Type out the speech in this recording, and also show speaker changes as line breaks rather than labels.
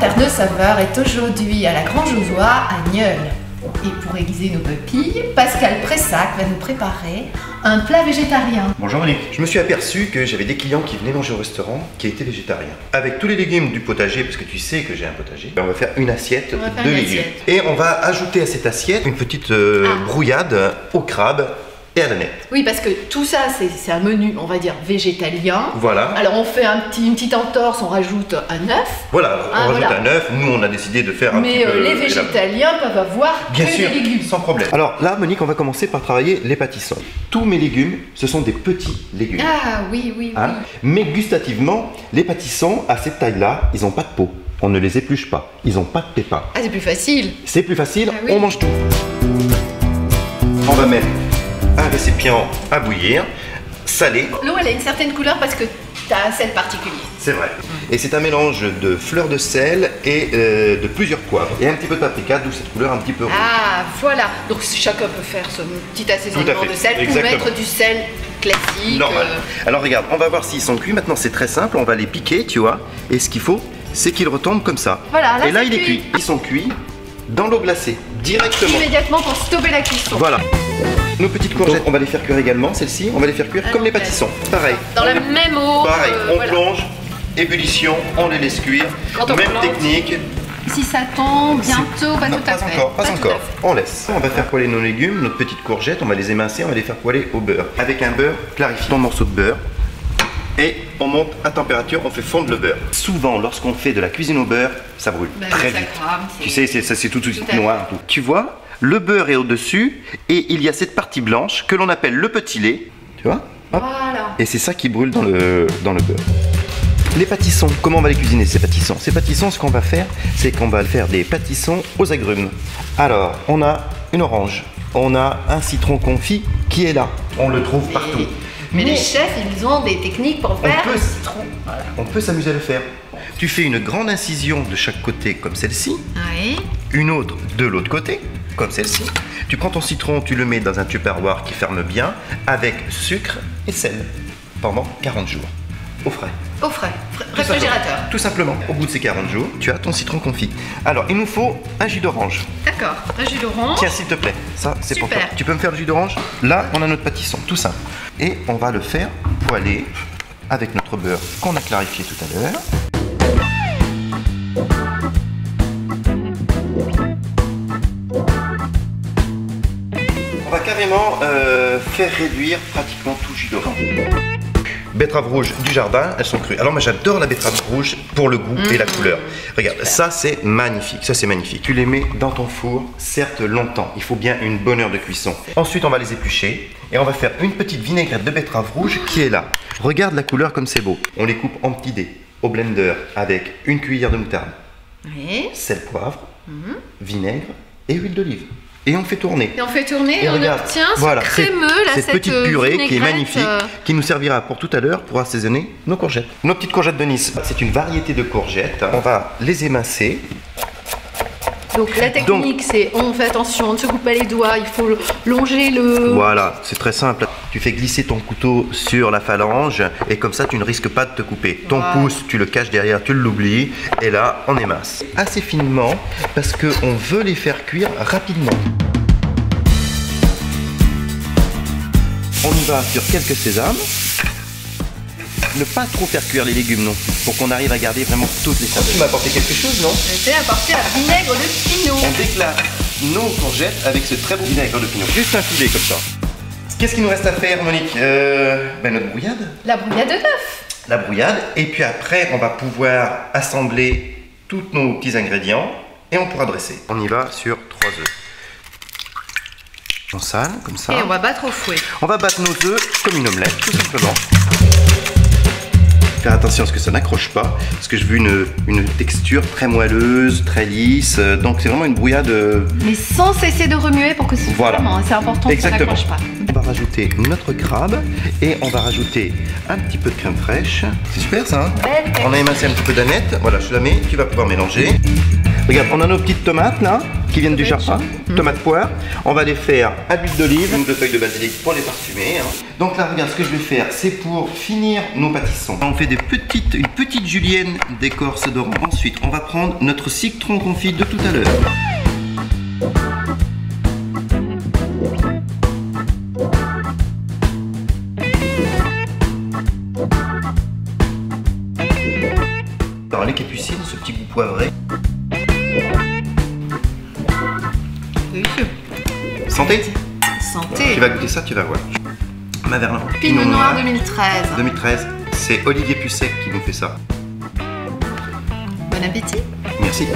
Terre de Saveur est aujourd'hui à la Grange aux Oies à Nieul. Et pour aiguiser nos pupilles, Pascal Pressac va nous préparer un plat végétarien.
Bonjour Monique. Je me suis aperçu que j'avais des clients qui venaient manger au restaurant qui étaient végétariens. Avec tous les légumes du potager, parce que tu sais que j'ai un potager, on va faire une assiette de légumes. Et on va ajouter à cette assiette une petite brouillade au crabe et à l'aneth.
Oui, parce que tout ça, c'est un menu, on va dire, végétalien.
Voilà.
Alors on fait une petite entorse, on rajoute un œuf.
Voilà, on rajoute un œuf. Nous, on a décidé de faire un petit peu...
Mais les végétaliens peuvent avoir
bien sûr,
des légumes.
Sans problème. Alors là, Monique, on va commencer par travailler les pâtissons. Tous mes légumes, ce sont des petits légumes.
Ah oui, oui, oui.
Mais gustativement, les pâtissons, à cette taille-là, ils n'ont pas de peau. On ne les épluche pas. Ils n'ont pas de pépins.
Ah, c'est plus facile.
C'est plus facile,
oui.
On mange tout. On va mettre un récipient à bouillir, salé.
L'eau, elle a une certaine couleur parce que tu as un sel particulier.
C'est vrai. Et c'est un mélange de fleurs de sel et de plusieurs poivres. Et un petit peu de paprika, d'où cette couleur un petit peu rouge.
Ah, voilà. Donc chacun peut faire son petit assaisonnement de sel pour mettre du sel classique.
Normal. Alors regarde, on va voir s'ils sont cuits. Maintenant, c'est très simple. On va les piquer, tu vois. Et ce qu'il faut, c'est qu'ils retombent comme ça.
Voilà, là,
et là, il est cuit. Ils sont cuits dans l'eau glacée, directement.
Immédiatement pour stopper la cuisson.
Voilà. Nos petites courgettes, on va les faire cuire également, celles-ci, on va les faire cuire comme les pâtissons. Pareil.
Dans la même eau.
Pareil, on plonge, ébullition, on les laisse cuire. Même technique.
Si ça tombe bientôt, pas
non,
tout à fait.
Pas encore, on laisse. On va faire poêler nos légumes, notre petite courgette, on va les émincer, on va les faire poêler au beurre. Avec un beurre clarifié, un morceau de beurre. Et on monte à température, on fait fondre le beurre. Souvent, lorsqu'on fait de la cuisine au beurre, ça brûle très vite. Tu sais, c'est tout noir. Tout. Tu vois, le beurre est au-dessus et il y a cette partie blanche que l'on appelle le petit lait. Tu vois? Hop.
Voilà.
Et c'est ça qui brûle dans le beurre. Les pâtissons, comment on va les cuisiner ces pâtissons? Ces pâtissons, ce qu'on va faire, c'est qu'on va faire des pâtissons aux agrumes. Alors, on a une orange, on a un citron confit qui est là. On le trouve partout.
Mais les chefs, ils ont des techniques pour faire le citron.
Voilà. On peut s'amuser à le faire. Tu fais une grande incision de chaque côté comme celle-ci.
Oui.
Une autre de l'autre côté, comme celle-ci. Tu prends ton citron, tu le mets dans un tupperware qui ferme bien, avec sucre et sel, pendant 40 jours. Au frais.
Au frais. Réfrigérateur.
Tout simplement. Au bout de ces 40 jours, tu as ton citron confit. Alors, il nous faut un jus d'orange.
D'accord. Un jus d'orange.
Tiens, s'il te plaît. Ça, c'est pour toi. Tu peux me faire le jus d'orange? Là, on a notre pâtisson, tout simple. Et on va le faire poêler avec notre beurre qu'on a clarifié tout à l'heure. On va carrément faire réduire pratiquement tout jus d'orange. Betteraves rouges du jardin, elles sont crues. Alors moi j'adore la betterave rouge pour le goût et la couleur. Regarde, ça c'est magnifique, ça c'est magnifique. Tu les mets dans ton four, certes longtemps, il faut bien une bonne heure de cuisson. Ensuite on va les éplucher et on va faire une petite vinaigrette de betterave rouge qui est là. Regarde la couleur comme c'est beau. On les coupe en petits dés au blender avec une cuillère de moutarde, sel, poivre, vinaigre et huile d'olive. Et on fait tourner.
Et on fait tourner et on obtient ce crémeux, là,
cette petite purée qui est magnifique, qui nous servira pour tout à l'heure pour assaisonner nos courgettes. Nos petites courgettes de Nice, c'est une variété de courgettes. On va les émincer.
Donc la technique, c'est on fait attention, on ne se coupe pas les doigts, il faut longer le...
Voilà, c'est très simple. Tu fais glisser ton couteau sur la phalange et comme ça tu ne risques pas de te couper. Ton pouce, tu le caches derrière, tu l'oublies et là on émince. Assez finement parce qu'on veut les faire cuire rapidement. On y va sur quelques sésames. Ne pas trop faire cuire les légumes non plus, pour qu'on arrive à garder vraiment toutes les saveurs. Tu m'as apporté quelque chose, non?
Je t'ai apporté un vinaigre de pinot.
On déclare nos courgettes avec ce très beau vinaigre de pinot. Juste un filet comme ça. Qu'est-ce qu'il nous reste à faire, Monique? Notre brouillade.
La brouillade d'œuf.
La brouillade. Et puis après, on va pouvoir assembler tous nos petits ingrédients et on pourra dresser. On y va sur 3 œufs. On sale, comme ça.
Et on va battre au fouet.
On va battre nos œufs comme une omelette, tout simplement. Faire attention à ce que ça n'accroche pas, parce que je veux une texture très moelleuse, très lisse, donc c'est vraiment une brouillade...
Mais sans cesser de remuer pour que ce soit vraiment, c'est important que ça n'accroche pas.
On va rajouter notre crabe et on va rajouter un petit peu de crème fraîche. C'est super ça, hein? On a émincé un petit peu d'aneth, voilà je te la mets, tu vas pouvoir mélanger. Regarde, on a nos petites tomates là, qui viennent du jardin, tomates poires. On va les faire à l'huile d'olive, une de feuilles de basilic pour les parfumer. Donc là, regarde, ce que je vais faire, c'est pour finir nos pâtissons. On fait une petite julienne d'écorce d'orange. Ensuite, on va prendre notre citron confit de tout à l'heure. Alors les capucines, ce petit goût poivré.
Délicieux.
Santé.
Santé.
Tu vas goûter ça, tu vas voir. Maverlan.
Pinot Noir 2013.
2013. C'est Olivier Pussec qui nous fait ça.
Bon appétit.
Merci.